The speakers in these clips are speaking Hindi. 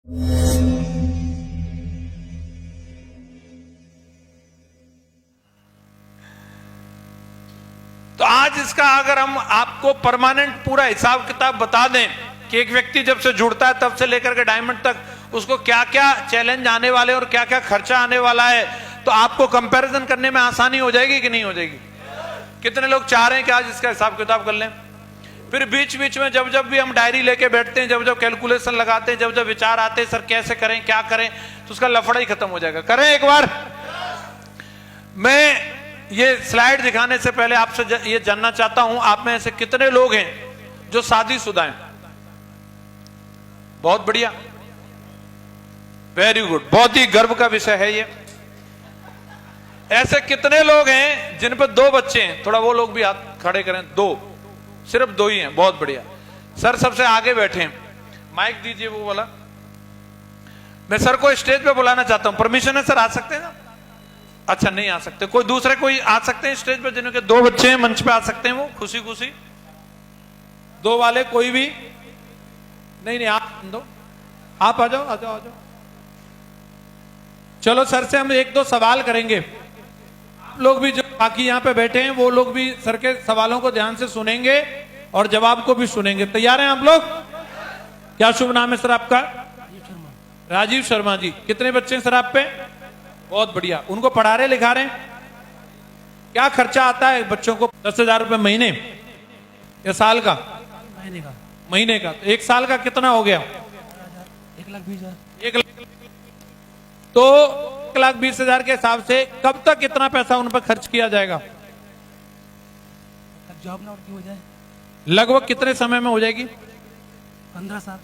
तो आज इसका अगर हम आपको परमानेंट पूरा हिसाब किताब बता दें कि एक व्यक्ति जब से जुड़ता है तब से लेकर के डायमंड तक उसको क्या क्या चैलेंज आने वाले और क्या क्या खर्चा आने वाला है, तो आपको कंपैरिजन करने में आसानी हो जाएगी कि नहीं हो जाएगी? कितने लोग चाह रहे हैं कि आज इसका हिसाब किताब कर लें? फिर बीच बीच में जब जब भी हम डायरी लेके बैठते हैं, जब जब कैलकुलेशन लगाते हैं, जब जब विचार आते हैं सर कैसे करें क्या करें, तो उसका लफड़ा ही खत्म हो जाएगा। करें एक बार। मैं ये स्लाइड दिखाने से पहले आपसे ये जानना चाहता हूं, आप में ऐसे कितने लोग हैं जो शादीशुदा हैं? बहुत बढ़िया, वेरी गुड, बहुत ही गर्व का विषय है ये। ऐसे कितने लोग हैं जिन पर 2 बच्चे हैं? थोड़ा वो लोग भी हाथ खड़े करें। 2, सिर्फ 2 ही हैं, बहुत बढ़िया। सर सबसे आगे बैठे हैं, माइक दीजिए वो वाला। मैं सर को स्टेज पे बुलाना चाहता हूं, परमिशन है सर? आ सकते हैं ना? अच्छा नहीं आ सकते, कोई दूसरे कोई आ सकते हैं स्टेज पे जिनके 2 बच्चे हैं, मंच पे आ सकते हैं वो खुशी खुशी। 2 वाले कोई भी नहीं, आप दो, आप आ जाओ आ जाओ आ जाओ। चलो सर से हम 1-2 सवाल करेंगे। आप लोग भी जो बाकी यहां पे बैठे हैं वो लोग भी सर के सवालों को ध्यान से सुनेंगे और जवाब को भी सुनेंगे। तैयार हैं आप लोग? क्या शुभ नाम है सर आपका? राजीव शर्मा जी। कितने बच्चे हैं सर आप पे? बहुत बढ़िया। उनको पढ़ा रहे लिखा रहे? क्या खर्चा आता है बच्चों को? 10,000 रुपए महीने या साल का? महीने का। तो 1 साल का कितना हो गया? 1,20,000। 1 लाख। तो 1,20,000 के हिसाब से कब तक कितना पैसा उन पर खर्च किया जाएगा? जॉब ना हो जाए। लगभग कितने समय में हो जाएगी? 15 साल।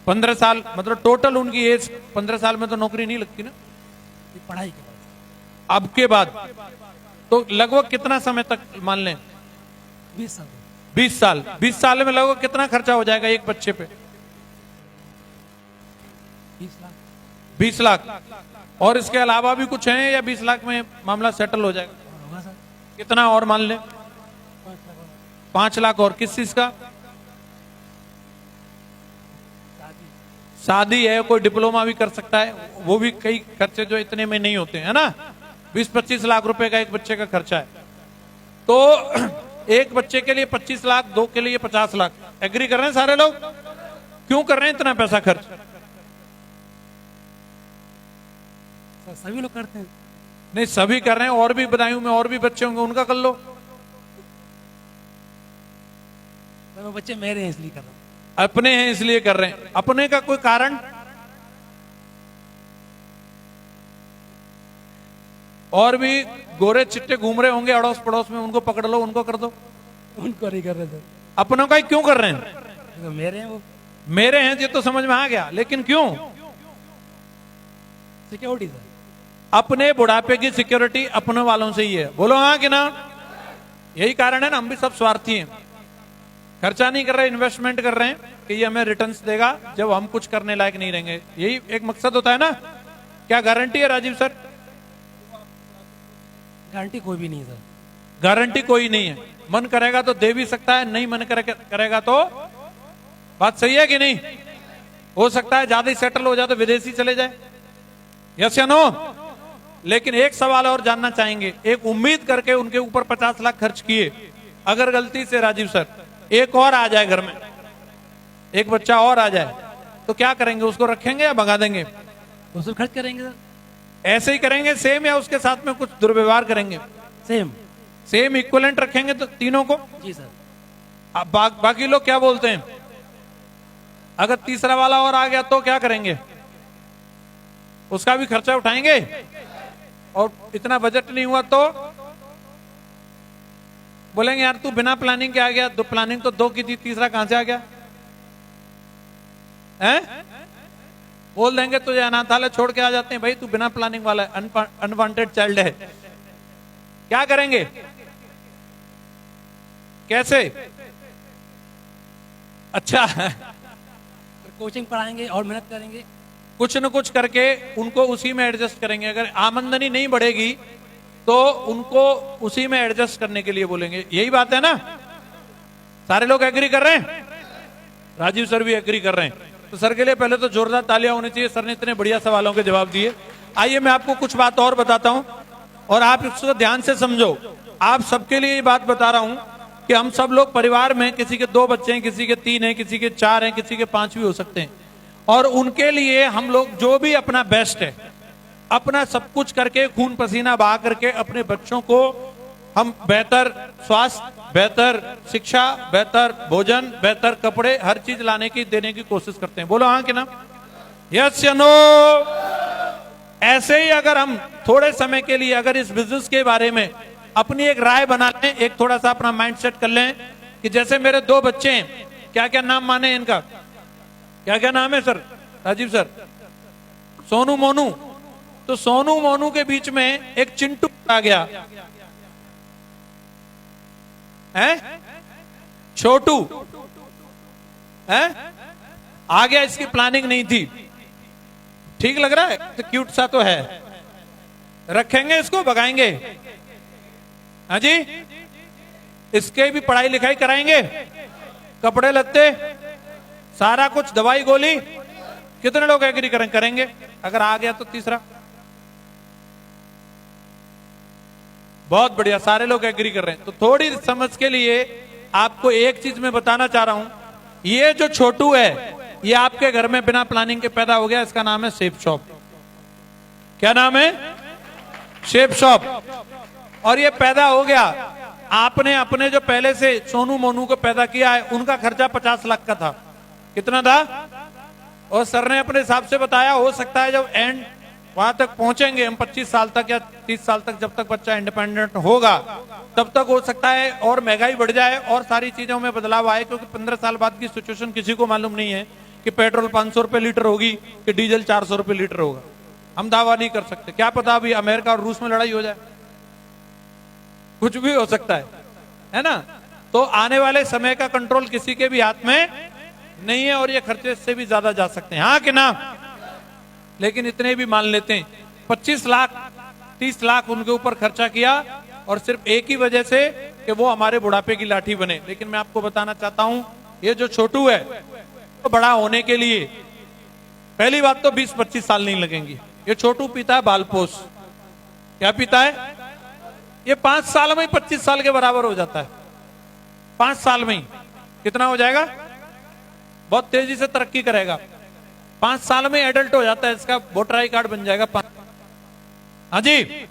15 साल मतलब टोटल उनकी एज 15 साल में तो नौकरी नहीं लगती ना, पढ़ाई के बाद। अब के बाद तो लगभग कितना समय तक मान लें? 20 साल। 20 साल। 20 साल में लगभग कितना खर्चा हो जाएगा एक बच्चे पे? 20 लाख। 20 लाख। और इसके अलावा भी कुछ है या 20 लाख में मामला सेटल हो जाएगा? होगा सर। कितना और मान लें? 5 लाख। और किस चीज का? शादी है, कोई डिप्लोमा भी कर सकता है, वो भी कई खर्चे जो इतने में नहीं होते है ना। 20-25 लाख रुपए का एक बच्चे का खर्चा है। तो एक बच्चे के लिए 25 लाख, 2 के लिए 50 लाख। एग्री कर रहे हैं सारे लोग? क्यों कर रहे हैं इतना पैसा खर्च? सभी लोग करते हैं। नहीं सभी कर रहे हैं, और भी बदायूं में और भी बच्चे होंगे, उनका कर लो। वो बच्चे मेरे हैं इसलिए कर रहा हूं। अपने हैं इसलिए कर रहे हैं। अपने का कोई कारण? और भी गोरे चिट्टे घूम रहे होंगे अड़ोस पड़ोस में, उनको पकड़ लो, उनको कर दो। उनको नहीं कर रहे थे। अपनों का ही क्यों कर रहे हैं? तो मेरे हैं वो। मेरे हैं ये तो समझ में आ गया, लेकिन क्यों? Security sir. अपने बुढ़ापे की सिक्योरिटी अपने वालों से ही है। बोलो हाँ कि ना? यही कारण है ना, हम भी सब स्वार्थी हैं। खर्चा नहीं कर रहे, इन्वेस्टमेंट कर रहे हैं कि ये हमें रिटर्न्स देगा जब हम कुछ करने लायक नहीं रहेंगे। यही एक मकसद होता है ना। क्या गारंटी है राजीव सर? गारंटी कोई भी नहीं सर। गारंटी कोई नहीं है। मन करेगा तो दे भी सकता है, नहीं मन करेगा तो। बात सही है कि नहीं? हो सकता है ज्यादा ही सेटल हो जाए तो विदेशी चले जाए। यस या नो? लेकिन एक सवाल और जानना चाहेंगे। एक उम्मीद करके उनके ऊपर 50 लाख खर्च किए, अगर गलती से राजीव सर एक और आ जाए घर में, एक बच्चा और आ जाए, तो क्या करेंगे? उसको रखेंगे या भगा देंगे? उसको खर्च करेंगे सर। ऐसे ही करेंगे सेम, या उसके साथ में कुछ दुर्व्यवहार करेंगे? सेम। सेम इक्विवेलेंट रखेंगे तो तीनों को? जी सर। अब बाकी लोग क्या बोलते हैं? अगर तीसरा वाला और आ गया तो क्या करेंगे? उसका भी खर्चा उठाएंगे? और इतना बजट नहीं हुआ तो बोलेंगे यार तू बिना प्लानिंग के आ गया, तो प्लानिंग तो 2 की थी, तीसरा कहां से आ गया? हैं? बोल देंगे तुझे अनाथालय छोड़ के आ जाते हैं, भाई तू बिना प्लानिंग वाला है, अनवांटेड चाइल्ड है। क्या करेंगे? कैसे? अच्छा कोचिंग पढ़ाएंगे और मेहनत करेंगे। कुछ न कुछ करके उनको उसी में एडजस्ट करेंगे। अगर आमदनी नहीं बढ़ेगी तो उनको उसी में एडजस्ट करने के लिए बोलेंगे। यही बात है ना? सारे लोग एग्री कर रहे हैं? राजीव सर भी एग्री कर रहे हैं। तो सर के लिए पहले तो जोरदार तालियां होनी चाहिए, सर ने इतने बढ़िया सवालों के जवाब दिए। आइए मैं आपको कुछ बात और बताता हूं और आप इसको ध्यान से समझो। आप सबके लिए ये बात बता रहा हूं कि हम सब लोग परिवार में किसी के 2 बच्चे हैं, किसी के 3 हैं, किसी के 4 हैं, किसी के 5 भी हो सकते हैं, और उनके लिए हम लोग जो भी अपना बेस्ट है, अपना सब कुछ करके, खून पसीना बहा करके अपने बच्चों को हम बेहतर स्वास्थ्य, बेहतर शिक्षा, बेहतर भोजन, बेहतर कपड़े, हर चीज लाने की, देने की कोशिश करते हैं। बोलो हाँ कि ना? यस या नो? ऐसे ही अगर हम थोड़े समय के लिए अगर इस बिजनेस के बारे में अपनी एक राय बना लें, एक थोड़ा सा अपना माइंड सेट कर लें कि जैसे मेरे 2 बच्चे हैं, क्या क्या नाम माने इनका? क्या क्या नाम है सर? राजीव सर? सोनू मोनू। तो सोनू मोनू के बीच में एक चिंटू आ गया है, छोटू है, आ गया। इसकी प्लानिंग नहीं थी। ठीक लग रहा है? तो क्यूट सा तो है, रखेंगे इसको, भगाएंगे? हाँ जी, इसके भी पढ़ाई लिखाई कराएंगे, कपड़े लत्ते सारा कुछ, दवाई गोली। कितने लोग एग्री करेंगे? अगर आ गया तो तीसरा। बहुत बढ़िया, सारे लोग एग्री कर रहे हैं। तो थोड़ी समझ के लिए आपको एक चीज मैं बताना चाह रहा हूं, ये जो छोटू है ये आपके घर में बिना प्लानिंग के पैदा हो गया। इसका नाम है शेप शॉप। क्या नाम है? Shape shop. और ये पैदा हो गया, आपने अपने जो पहले से सोनू मोनू को पैदा किया है उनका खर्चा 50 लाख का था। कितना था? और सर ने अपने हिसाब से बताया, हो सकता है जब एंड वहां तक पहुंचेंगे हम 25 साल तक या 30 साल तक, जब तक बच्चा इंडिपेंडेंट होगा तब तक हो सकता है और महंगाई बढ़ जाए और सारी चीजों में बदलाव आए, क्योंकि 15 साल बाद की सिचुएशन किसी को मालूम नहीं है कि पेट्रोल 500 रुपए लीटर होगी कि डीजल 400 रुपए लीटर होगा। हम दावा नहीं कर सकते। क्या पता अभी अमेरिका और रूस में लड़ाई हो जाए, कुछ भी हो सकता है ना? तो आने वाले समय का कंट्रोल किसी के भी हाथ में नहीं है और ये खर्चे से भी ज्यादा जा सकते हैं। हाँ कि ना? लेकिन इतने भी मान लेते हैं, 25 लाख 30 लाख उनके ऊपर खर्चा किया और सिर्फ एक ही वजह से कि वो हमारे बुढ़ापे की लाठी बने। लेकिन मैं आपको बताना चाहता हूं, ये जो छोटू है तो बड़ा होने के लिए पहली बात तो 20-25 साल नहीं लगेंगी। ये छोटू पीता है बालपोस। क्या पीता है? ये 5 साल में 25 साल के बराबर हो जाता है। 5 साल में ही कितना हो जाएगा? बहुत तेजी से तरक्की करेगा। 5 साल में एडल्ट हो जाता है, इसका वोटर आई कार्ड बन जाएगा। हाँ जी।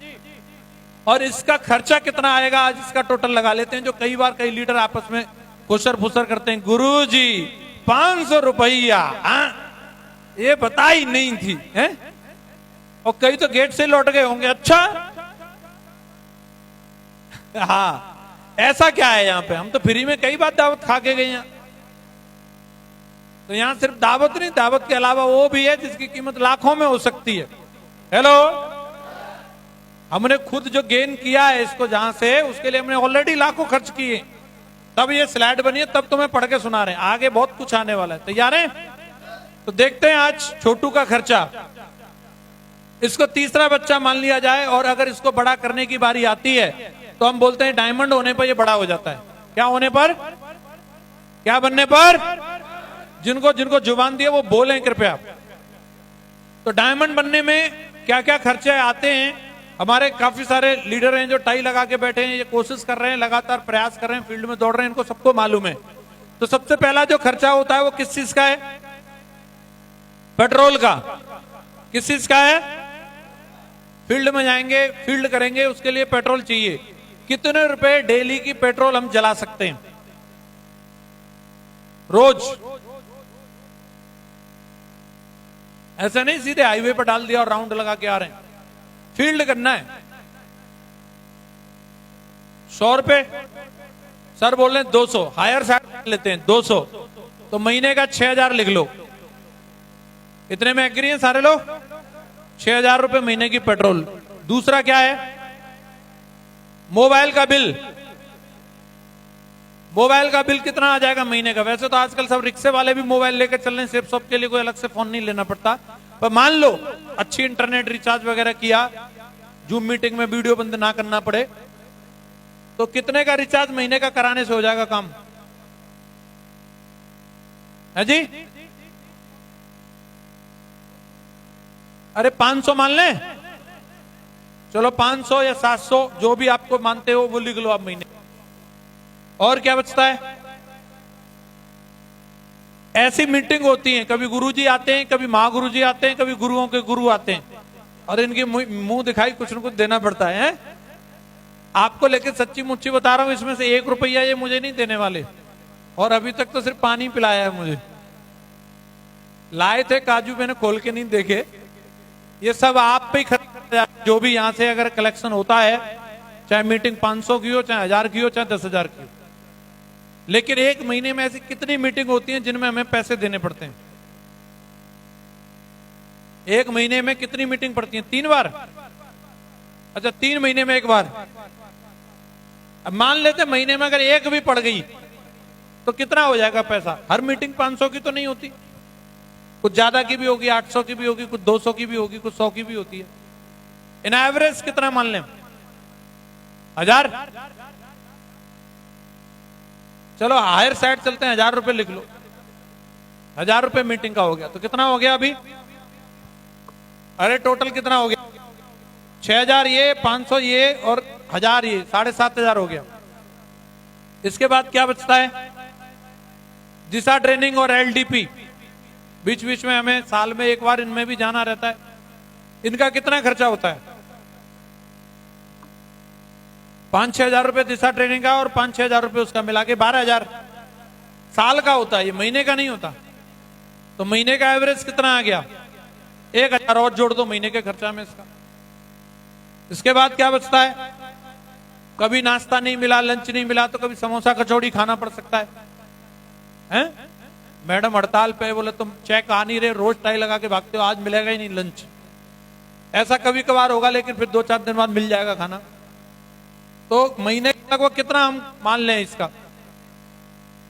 और इसका खर्चा कितना आएगा आज इसका टोटल लगा लेते हैं, जो कई बार कई लीडर आपस में खुसर फुसर करते हैं। गुरुजी 500 रुपया, ये बताई नहीं थी है? और कई तो गेट से लौट गए होंगे। अच्छा हाँ, ऐसा क्या है यहाँ पे? हम तो फ्री में कई बार दावत खा के गए हैं। तो यहाँ सिर्फ दावत नहीं, दावत के अलावा वो भी है जिसकी कीमत लाखों में हो सकती है। हेलो, हमने खुद जो गेन किया है इसको जहां से, उसके लिए हमने ऑलरेडी लाखों खर्च किए, तब ये स्लाइड बनी है, तब तुम्हें पढ़ के सुना रहे हैं। आगे बहुत कुछ आने वाला है। तैयार है? तो देखते हैं आज छोटू का खर्चा। इसको तीसरा बच्चा मान लिया जाए और अगर इसको बड़ा करने की बारी आती है तो हम बोलते हैं डायमंड होने पर ये बड़ा हो जाता है। क्या होने पर? क्या बनने पर? जिनको जिनको जुबान दी है वो बोलें कृपया। तो डायमंड बनने में क्या क्या खर्चे आते हैं? हमारे काफी सारे लीडर हैं जो टाई लगा के बैठे हैं, ये कोशिश कर रहे हैं, लगातार प्रयास कर रहे हैं, फील्ड में दौड़ रहे हैं, इनको सबको मालूम है। तो सबसे पहला जो खर्चा होता है वो किस चीज का है? पेट्रोल का। किस चीज का है? फील्ड में जाएंगे, फील्ड करेंगे, उसके लिए पेट्रोल चाहिए। कितने रुपए डेली की पेट्रोल हम जला सकते हैं रोज? ऐसा नहीं सीधे हाईवे पर डाल दिया और राउंड लगा के आ रहे हैं। फील्ड करना है। 100 रुपए सर बोल रहे हैं, 200 हायर साइड लेते हैं, 200 तो महीने का 6000 लिख लो। इतने में एग्री हैं सारे लोग? 6000 रुपए महीने की पेट्रोल। दूसरा क्या है? मोबाइल का बिल। मोबाइल का बिल कितना आ जाएगा महीने का? वैसे तो आजकल सब रिक्शे वाले भी मोबाइल लेकर चल रहे हैं, सिर्फ सबके लिए कोई अलग से फोन नहीं लेना पड़ता। पर मान लो अच्छी इंटरनेट रिचार्ज वगैरह किया, जूम मीटिंग में वीडियो बंद ना करना पड़े, तो कितने का रिचार्ज महीने का कराने से हो जाएगा काम? है जी? अरे 500 मान लें, चलो 500 या 700 जो भी आपको मानते हो वो लिख लो आप महीने। और क्या बचता है? ऐसी मीटिंग होती है, कभी गुरुजी आते हैं, कभी महागुरुजी आते हैं, कभी गुरुओं के गुरु आते हैं, और इनकी मुंह दिखाई कुछ न कुछ देना पड़ता है। आपको लेकिन सच्ची मुच्ची बता रहा हूं, इसमें से 1 रुपया ये मुझे नहीं देने वाले, और अभी तक तो सिर्फ पानी पिलाया है मुझे। लाए थे काजू, मैंने खोल के नहीं देखे। ये सब आप पे खर्च, जो भी यहां से अगर कलेक्शन होता है, चाहे मीटिंग 500 की हो, चाहे 1000 की हो, चाहे 10,000 की हो। लेकिन एक महीने में ऐसी कितनी मीटिंग होती है जिनमें हमें पैसे देने पड़ते हैं? एक महीने में कितनी मीटिंग पड़ती है? 3 बार? अच्छा, 3 महीने में 1 बार। अब मान लेते महीने में अगर 1 भी पड़ गई तो कितना हो जाएगा पैसा? हर मीटिंग 500 की तो नहीं होती, कुछ ज्यादा की भी होगी, 800 की भी होगी, कुछ 200 की भी होगी, कुछ 100 की भी होती है। इन एवरेज कितना मान लें? 1000? चलो हायर साइड चलते हैं, 1000 रुपए लिख लो। 1000 रुपए मीटिंग का हो गया, तो कितना हो गया अभी? अरे टोटल कितना हो गया? 6000 ये, 500 ये और 1000 ये, 7500 हो गया। इसके बाद क्या बचता है? दिशा ट्रेनिंग और एलडीपी, बीच बीच में हमें साल में 1 बार इनमें भी जाना रहता है। इनका कितना खर्चा होता है? 5-6 हजार रुपए दिशा ट्रेनिंग का और 5-6 हजार रुपए उसका मिला के 12,000 साल का होता है, ये महीने का नहीं होता। तो महीने का एवरेज कितना आ गया? 1,000 और जोड़ दो महीने के खर्चा में इसका। इसके बाद क्या बचता है? कभी नाश्ता नहीं मिला, लंच नहीं मिला, तो कभी समोसा कचौड़ी खाना पड़ सकता है? मैडम हड़ताल पे, बोले तुम चेक आ नहीं रहे, रोज टाई लगा के भागते हो, आज मिलेगा ही नहीं लंच। ऐसा कभी कभार होगा, लेकिन फिर 2-4 दिन बाद मिल जाएगा खाना। तो महीने लगभग कितना हम मान लें इसका?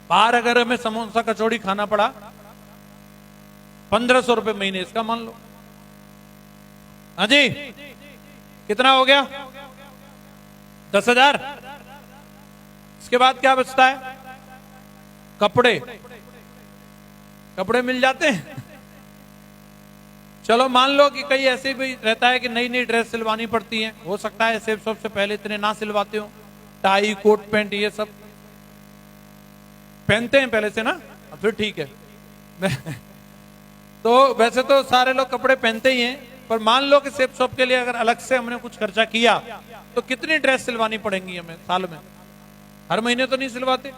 बाहर अगर हमें समोसा कचौड़ी खाना पड़ा, 1500 रुपए महीने इसका मान लो। हाँ जी, कितना हो गया? 10,000। इसके बाद क्या बचता है? कपड़े। कपड़े मिल जाते हैं। चलो मान लो कि कहीं ऐसे भी रहता है कि नई नई ड्रेस सिलवानी पड़ती है, हो सकता है सेब सबसे पहले इतने ना सिलवाते हो, टाई कोट पैंट ये सब पहनते हैं पहले से ना, फिर ठीक है। तो वैसे तो सारे लोग कपड़े पहनते ही हैं, पर मान लो कि सेब शॉप के लिए अगर अलग से हमने कुछ खर्चा किया तो कितनी ड्रेस सिलवानी पड़ेंगी हमें साल में? हर महीने तो नहीं सिलवाते,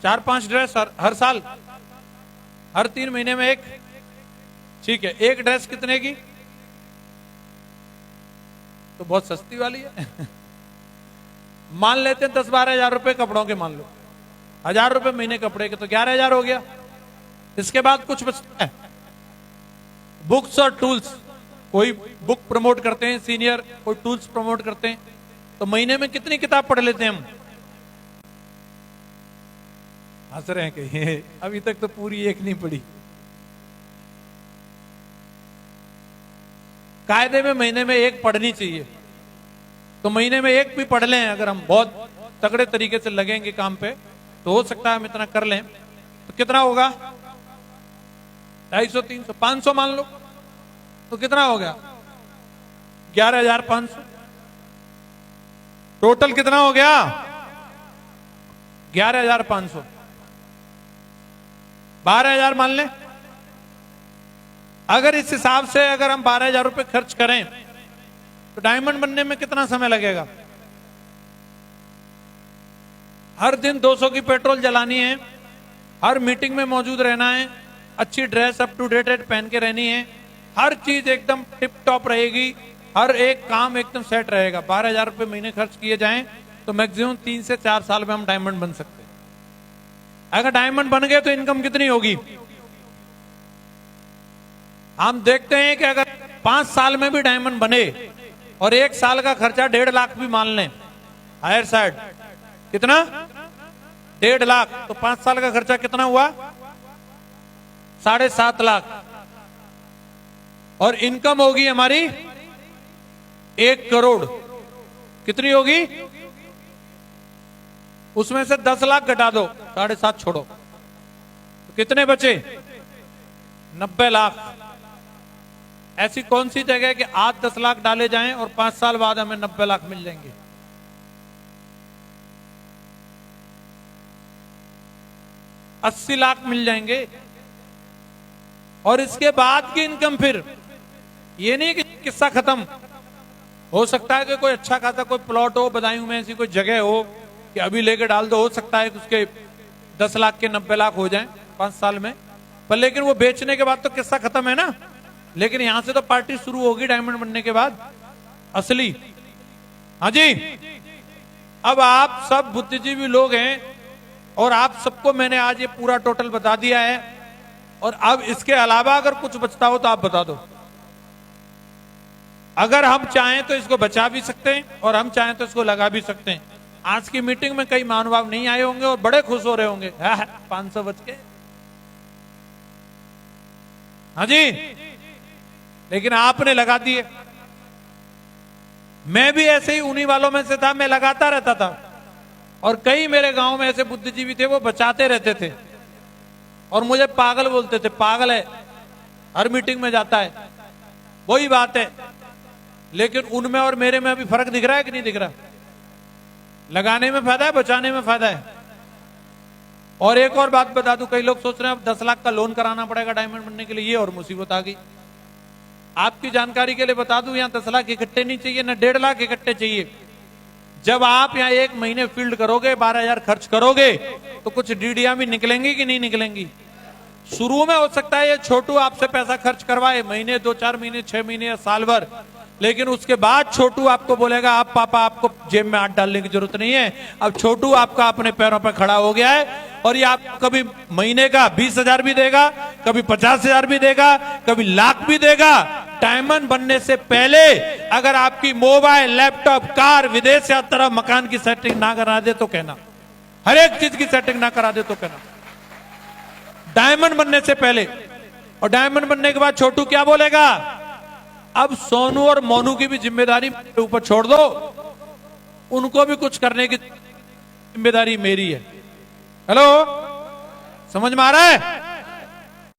4-5 ड्रेस हर साल, हर 3 महीने में 1। ठीक है, 1 ड्रेस कितने की? तो बहुत सस्ती वाली है। मान लेते हैं 10-12 हजार रुपए कपड़ों के, मान लो 1000 रुपए महीने कपड़े के, तो 11,000 हो गया। इसके बाद कुछ बचता है, बुक्स और टूल्स। कोई बुक प्रमोट करते हैं सीनियर, कोई टूल्स प्रमोट करते हैं, तो महीने में कितनी किताब पढ़ लेते हैं हम? हंस रहे हैं कहीं, अभी तक तो पूरी एक नहीं पढ़ी। कायदे में महीने में 1 पढ़नी चाहिए, तो महीने में 1 भी पढ़ लें अगर हम बहुत तगड़े तरीके से लगेंगे काम पे, तो हो सकता है हम इतना कर लें। तो कितना होगा? 250, 300, 500 मान लो, तो कितना हो गया? 11,500। टोटल कितना हो गया? 11,500। 12,000 मान लें। अगर इस हिसाब से अगर हम 12,000 रुपए खर्च करें तो डायमंड बनने में कितना समय लगेगा? हर दिन 200 की पेट्रोल जलानी है, हर मीटिंग में मौजूद रहना है, अच्छी ड्रेस अप टू डेटेड पहन के रहनी है, हर चीज एकदम टिप टॉप रहेगी, हर एक काम एकदम सेट रहेगा। 12,000 रुपए महीने खर्च किए जाएं तो मैक्सिमम 3 से 4 साल में हम डायमंड बन सकते हैं। अगर डायमंड बन गए तो इनकम कितनी होगी? हम देखते हैं कि अगर 5 साल में भी डायमंड बने और 1 साल का खर्चा 1.5 लाख भी मान लें, हायर साइड कितना? 1.5 लाख, तो 5 साल का खर्चा कितना हुआ? 7.5 लाख। और इनकम होगी हमारी 1 करोड़। कितनी होगी? उसमें से 10 लाख घटा दो, 7.5 छोड़ो, तो कितने बचे? 90 लाख। ऐसी कौन सी जगह है कि आज 10 लाख डाले जाएं और 5 साल बाद हमें 90 लाख मिल जाएंगे? अस्सी लाख मिल जाएंगे। और इसके बाद की इनकम फिर ये नहीं कि किस्सा खत्म। हो सकता है कि कोई अच्छा खासा कोई प्लॉट हो बदायूं में, ऐसी कोई जगह हो कि अभी लेके डाल दो, हो सकता है कि उसके 10 लाख के 90 लाख हो जाएं 5 साल में, पर लेकिन वो बेचने के बाद तो किस्सा खत्म है ना। लेकिन यहां से तो पार्टी शुरू होगी डायमंड बनने के बाद असली। हाँ जी, अब आप सब बुद्धिजीवी लोग हैं और आप सबको मैंने आज ये पूरा टोटल बता दिया है। और अब इसके अलावा अगर कुछ बचता हो तो आप बता दो। अगर हम चाहें तो इसको बचा भी सकते हैं और हम चाहें तो इसको लगा भी सकते हैं। आज की मीटिंग में कई महानुभाव नहीं आए होंगे और बड़े खुश हो रहे होंगे, 500 बच के। हाँ जी, लेकिन आपने लगा दिए। मैं भी ऐसे ही उन्हीं वालों में से था, मैं लगाता रहता था। और कई मेरे गांव में ऐसे बुद्धिजीवी थे, वो बचाते रहते थे और मुझे पागल बोलते थे। पागल है, हर मीटिंग में जाता है, वही बात है। लेकिन उनमें और मेरे में अभी फर्क दिख रहा है कि नहीं दिख रहा? लगाने में फायदा है, बचाने में फायदा है। और एक और बात बता दूं, कई लोग सोच रहे हैं अब 10 लाख का लोन कराना पड़ेगा डायमंड बनने के लिए, ये और मुसीबत आ गई। आपकी जानकारी के लिए बता दूं, यहां 10 लाख इकट्ठे नहीं चाहिए, ना 1.5 लाख इकट्ठे चाहिए। जब आप यहां 1 महीने फील्ड करोगे, 12,000 खर्च करोगे, तो कुछ डीडियां भी निकलेंगी कि नहीं निकलेंगी? शुरू में हो सकता है ये छोटू आपसे पैसा खर्च करवाए, महीने 2-4 महीने, 6 महीने या साल भर, लेकिन उसके बाद छोटू आपको बोलेगा अब पापा आपको जेब में हाथ डालने की जरूरत नहीं है। अब छोटू आपका अपने पैरों पर खड़ा हो गया है और ये आपको कभी महीने का 20,000 भी देगा, कभी 50,000 भी देगा, कभी लाख भी देगा। डायमंड बनने से पहले अगर आपकी मोबाइल, लैपटॉप, कार, विदेश यात्रा, मकान की सेटिंग ना करा दे तो कहना, हर एक चीज की सेटिंग ना करा दे तो कहना, डायमंड बनने से पहले। और डायमंड बनने के बाद छोटू क्या बोलेगा? अब सोनू और मोनू की भी जिम्मेदारी मेरे ऊपर छोड़ दो, उनको भी कुछ करने की जिम्मेदारी मेरी है। हेलो, समझ में आ रहा है?